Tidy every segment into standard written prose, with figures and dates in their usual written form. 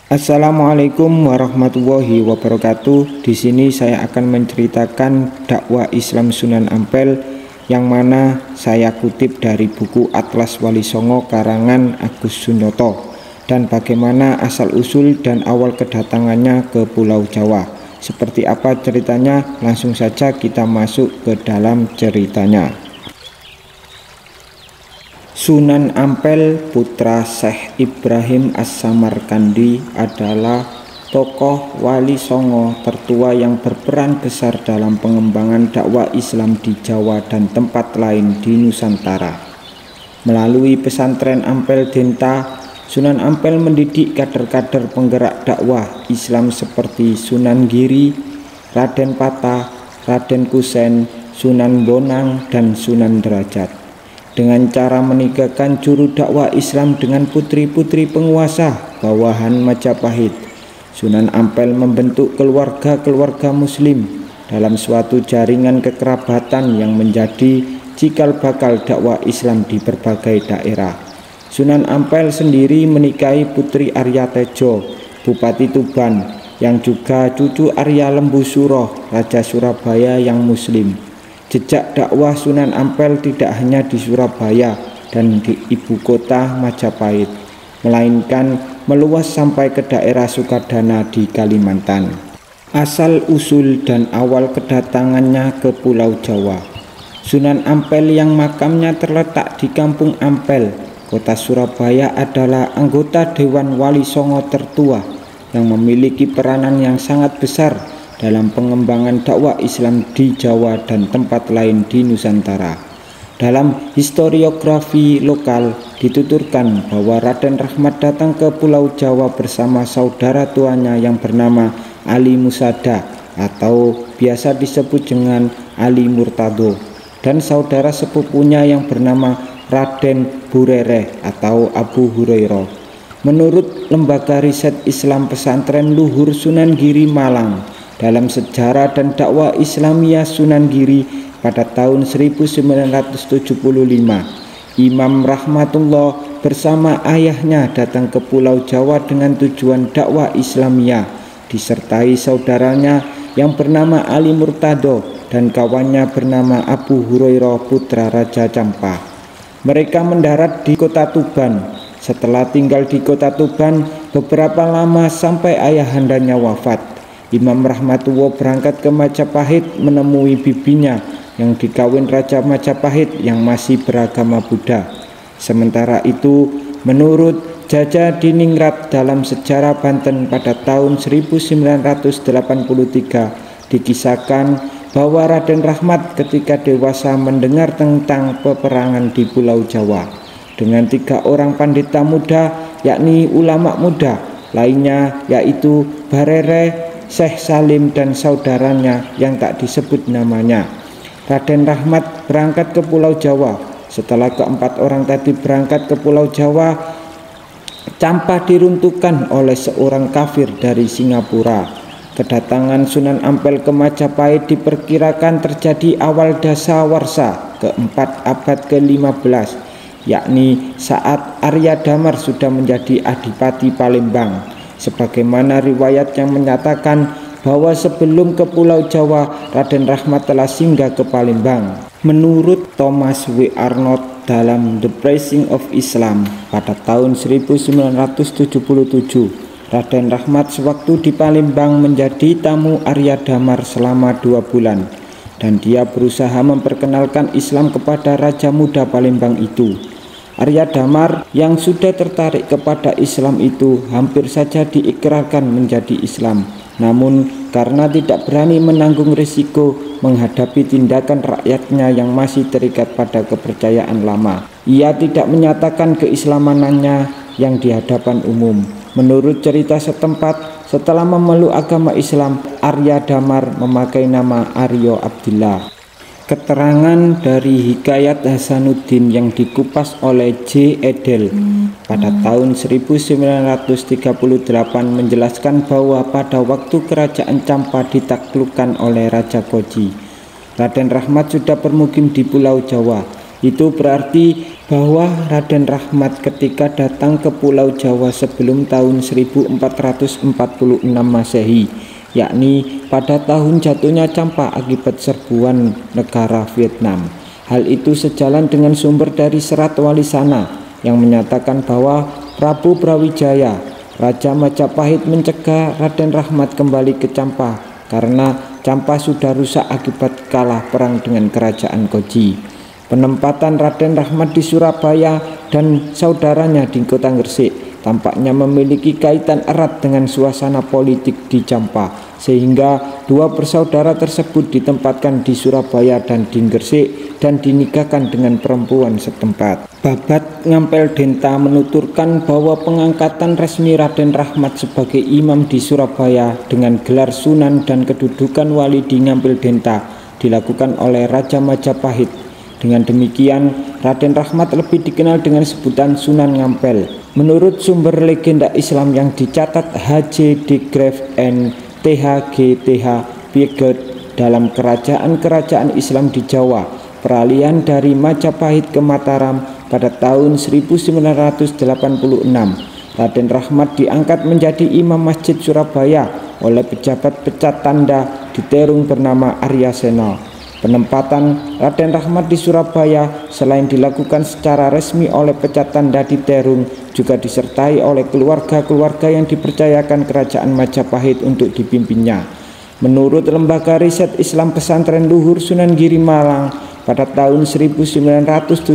Assalamualaikum warahmatullahi wabarakatuh. Di sini saya akan menceritakan dakwah Islam Sunan Ampel yang mana saya kutip dari buku Atlas Wali Songo karangan Agus Sunoto dan bagaimana asal usul dan awal kedatangannya ke Pulau Jawa. Seperti apa ceritanya? Langsung saja kita masuk ke dalam ceritanya. Sunan Ampel putra Syekh Ibrahim As-Samarkandi adalah tokoh wali songo tertua yang berperan besar dalam pengembangan dakwah Islam di Jawa dan tempat lain di Nusantara. Melalui pesantren Ampel Denta, Sunan Ampel mendidik kader-kader penggerak dakwah Islam seperti Sunan Giri, Raden Patah, Raden Kusen, Sunan Bonang, dan Sunan Derajat. Dengan cara menikahkan juru dakwah Islam dengan putri-putri penguasa bawahan Majapahit, Sunan Ampel membentuk keluarga-keluarga muslim dalam suatu jaringan kekerabatan yang menjadi cikal bakal dakwah Islam di berbagai daerah. Sunan Ampel sendiri menikahi Putri Arya Tejo, Bupati Tuban, yang juga cucu Arya Lembu Suro, Raja Surabaya yang muslim. Jejak dakwah Sunan Ampel tidak hanya di Surabaya dan di ibu kota Majapahit, melainkan meluas sampai ke daerah Sukadana di Kalimantan. Asal usul dan awal kedatangannya ke Pulau Jawa. Sunan Ampel yang makamnya terletak di Kampung Ampel, kota Surabaya, adalah anggota Dewan Wali Songo tertua yang memiliki peranan yang sangat besar dalam pengembangan dakwah Islam di Jawa dan tempat lain di Nusantara. Dalam historiografi lokal dituturkan bahwa Raden Rahmat datang ke Pulau Jawa bersama saudara tuanya yang bernama Ali Musada atau biasa disebut dengan Ali Murtado, dan saudara sepupunya yang bernama Raden Burereh atau Abu Hurairah. Menurut Lembaga Riset Islam Pesantren Luhur Sunan Giri Malang, dalam sejarah dan dakwah Islamiyah Sunan Giri pada tahun 1975, Imam Rahmatullah bersama ayahnya datang ke Pulau Jawa dengan tujuan dakwah Islamiyah, disertai saudaranya yang bernama Ali Murtado dan kawannya bernama Abu Hurairah putra Raja Campa. Mereka mendarat di kota Tuban. Setelah tinggal di kota Tuban beberapa lama sampai ayahandanya wafat, Imam Rahmatullah berangkat ke Majapahit menemui bibinya yang dikawin Raja Majapahit yang masih beragama Buddha. Sementara itu, menurut Jaja Diningrat dalam sejarah Banten pada tahun 1983 dikisahkan bahwa Raden Rahmat ketika dewasa mendengar tentang peperangan di Pulau Jawa dengan 3 orang pandita muda, yakni ulama muda lainnya, yaitu Barere, Syekh Salim, dan saudaranya yang tak disebut namanya. Raden Rahmat berangkat ke Pulau Jawa. Setelah keempat orang tadi berangkat ke Pulau Jawa, Campa diruntuhkan oleh seorang kafir dari Singapura. Kedatangan Sunan Ampel ke Majapahit diperkirakan terjadi awal dasawarsa keempat abad ke-15, yakni saat Arya Damar sudah menjadi Adipati Palembang. Sebagaimana riwayat yang menyatakan bahwa sebelum ke Pulau Jawa, Raden Rahmat telah singgah ke Palembang. Menurut Thomas W. Arnold dalam The Preaching of Islam pada tahun 1977, Raden Rahmat sewaktu di Palembang menjadi tamu Arya Damar selama 2 bulan, dan dia berusaha memperkenalkan Islam kepada Raja Muda Palembang itu. Arya Damar yang sudah tertarik kepada Islam itu hampir saja diikrarkan menjadi Islam. Namun karena tidak berani menanggung risiko menghadapi tindakan rakyatnya yang masih terikat pada kepercayaan lama, ia tidak menyatakan keislamannya yang di hadapan umum. Menurut cerita setempat, setelah memeluk agama Islam, Arya Damar memakai nama Aryo Abdillah. Keterangan dari Hikayat Hasanuddin yang dikupas oleh J. Edel pada tahun 1938 menjelaskan bahwa pada waktu kerajaan Campa ditaklukkan oleh Raja Koji, Raden Rahmat sudah bermukim di Pulau Jawa. Itu berarti bahwa Raden Rahmat ketika datang ke Pulau Jawa sebelum tahun 1446 Masehi, yakni pada tahun jatuhnya Champa akibat serbuan negara Vietnam. Hal itu sejalan dengan sumber dari Serat Walisana yang menyatakan bahwa Prabu Brawijaya, Raja Majapahit, mencegah Raden Rahmat kembali ke Champa karena Champa sudah rusak akibat kalah perang dengan kerajaan Koji. Penempatan Raden Rahmat di Surabaya dan saudaranya di Kota Gresik tampaknya memiliki kaitan erat dengan suasana politik di Champa, sehingga dua bersaudara tersebut ditempatkan di Surabaya dan di Gresik dan dinikahkan dengan perempuan setempat. Babat Ngampel Denta menuturkan bahwa pengangkatan resmi Raden Rahmat sebagai imam di Surabaya dengan gelar Sunan dan kedudukan wali di Ngampel Denta dilakukan oleh Raja Majapahit. Dengan demikian, Raden Rahmat lebih dikenal dengan sebutan Sunan Ngampel. Menurut sumber legenda Islam yang dicatat H.J. de Graaf and Th.G.Th. Piaget dalam kerajaan-kerajaan Islam di Jawa, peralihan dari Majapahit ke Mataram pada tahun 1986, Raden Rahmat diangkat menjadi imam Masjid Surabaya oleh pejabat pecat tanda di Terung bernama Arya Sena. Penempatan Raden Rahmat di Surabaya selain dilakukan secara resmi oleh pecat tanda di Terung, juga disertai oleh keluarga-keluarga yang dipercayakan kerajaan Majapahit untuk dipimpinnya. Menurut Lembaga Riset Islam Pesantren Luhur Sunan Giri Malang pada tahun 1975,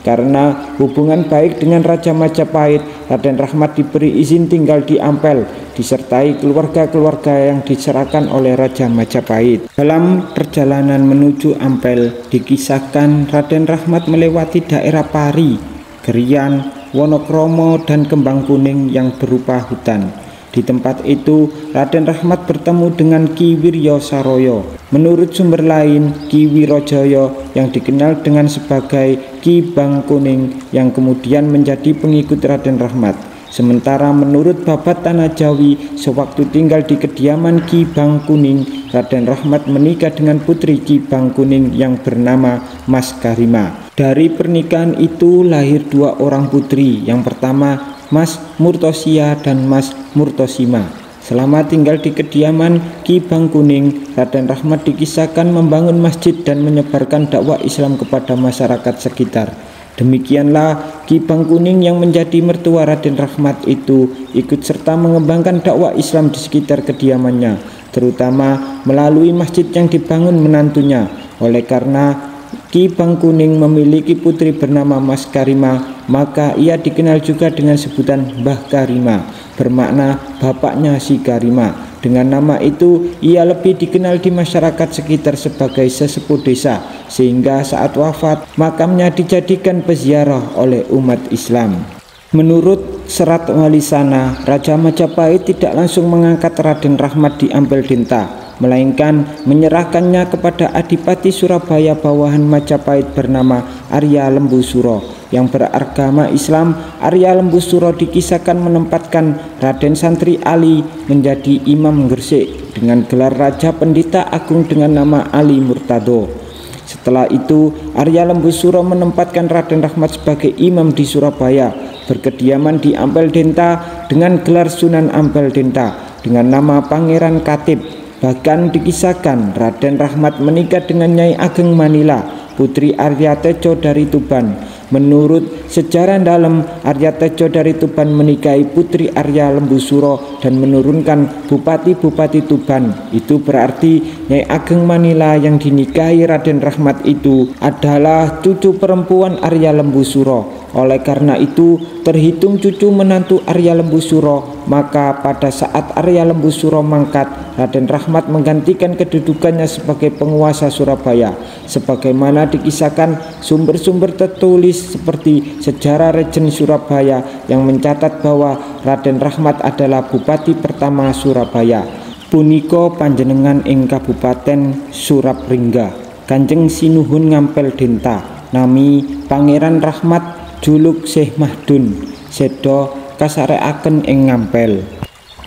karena hubungan baik dengan Raja Majapahit, Raden Rahmat diberi izin tinggal di Ampel disertai keluarga-keluarga yang diserahkan oleh Raja Majapahit. Dalam perjalanan menuju Ampel dikisahkan Raden Rahmat melewati daerah Pari, Gerian, Wonokromo dan Kembang Kuning yang berupa hutan. Di tempat itu Raden Rahmat bertemu dengan Ki Wiryo Saroyo. Menurut sumber lain, Ki Wirojaya yang dikenal dengan sebagai Ki Bang Kuning yang kemudian menjadi pengikut Raden Rahmat. Sementara menurut Babat Tanah Jawi, sewaktu tinggal di kediaman Ki Bang Kuning, Raden Rahmat menikah dengan putri Ki Bang Kuning yang bernama Mas Karima. Dari pernikahan itu lahir dua orang putri, yang pertama Mas Murtosia dan Mas Murtosima. Selama tinggal di kediaman Ki Bang Kuning, Raden Rahmat dikisahkan membangun masjid dan menyebarkan dakwah Islam kepada masyarakat sekitar. Demikianlah Ki Bang Kuning yang menjadi mertua Raden Rahmat itu ikut serta mengembangkan dakwah Islam di sekitar kediamannya, terutama melalui masjid yang dibangun menantunya. Oleh karena Ki Bang Kuning memiliki putri bernama Mas Karima, maka ia dikenal juga dengan sebutan Mbah Karima, bermakna bapaknya si Karima. Dengan nama itu ia lebih dikenal di masyarakat sekitar sebagai sesepuh desa, sehingga saat wafat makamnya dijadikan peziarah oleh umat Islam. Menurut Serat Walisana, Raja Majapahit tidak langsung mengangkat Raden Rahmat di Ampel Denta, melainkan menyerahkannya kepada Adipati Surabaya bawahan Majapahit bernama Arya Lembusuro. Yang beragama Islam, Arya Lembusuro dikisahkan menempatkan Raden Santri Ali menjadi imam Gresik dengan gelar Raja Pendeta Agung dengan nama Ali Murtado. Setelah itu Arya Lembusuro menempatkan Raden Rahmat sebagai imam di Surabaya, berkediaman di Ampel Denta dengan gelar Sunan Ampel Denta dengan nama Pangeran Katib. Bahkan dikisahkan Raden Rahmat menikah dengan Nyai Ageng Manila, putri Arya Tejo dari Tuban. Menurut sejarah dalam, Arya Tejo dari Tuban menikahi putri Arya Lembusuro dan menurunkan bupati-bupati Tuban. Itu berarti Nyai Ageng Manila yang dinikahi Raden Rahmat itu adalah cucu perempuan Arya Lembusuro. Oleh karena itu terhitung cucu menantu Arya Lembusuro, maka pada saat Arya Lembusuro mangkat, Raden Rahmat menggantikan kedudukannya sebagai penguasa Surabaya. Sebagaimana dikisahkan sumber-sumber tertulis seperti Sejarah Regen Surabaya yang mencatat bahwa Raden Rahmat adalah bupati pertama Surabaya. Punika panjenengan ing Kabupaten Surabringga, Kanjeng Sinuhun Ngampel Denta, nami Pangeran Rahmat juluk Syekh Mahdun, sedo kasarekaken ing Ngampel.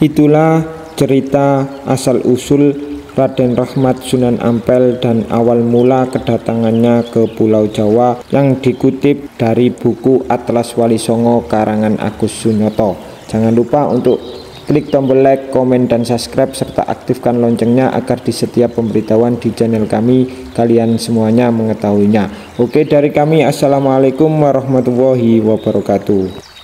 Itulah cerita asal-usul Raden Rahmat Sunan Ampel dan awal mula kedatangannya ke Pulau Jawa yang dikutip dari buku Atlas Wali Songo karangan Agus Sunoto. Jangan lupa untuk klik tombol like, komen, dan subscribe serta aktifkan loncengnya agar di setiap pemberitahuan di channel kami kalian semuanya mengetahuinya. Oke, dari kami assalamualaikum warahmatullahi wabarakatuh.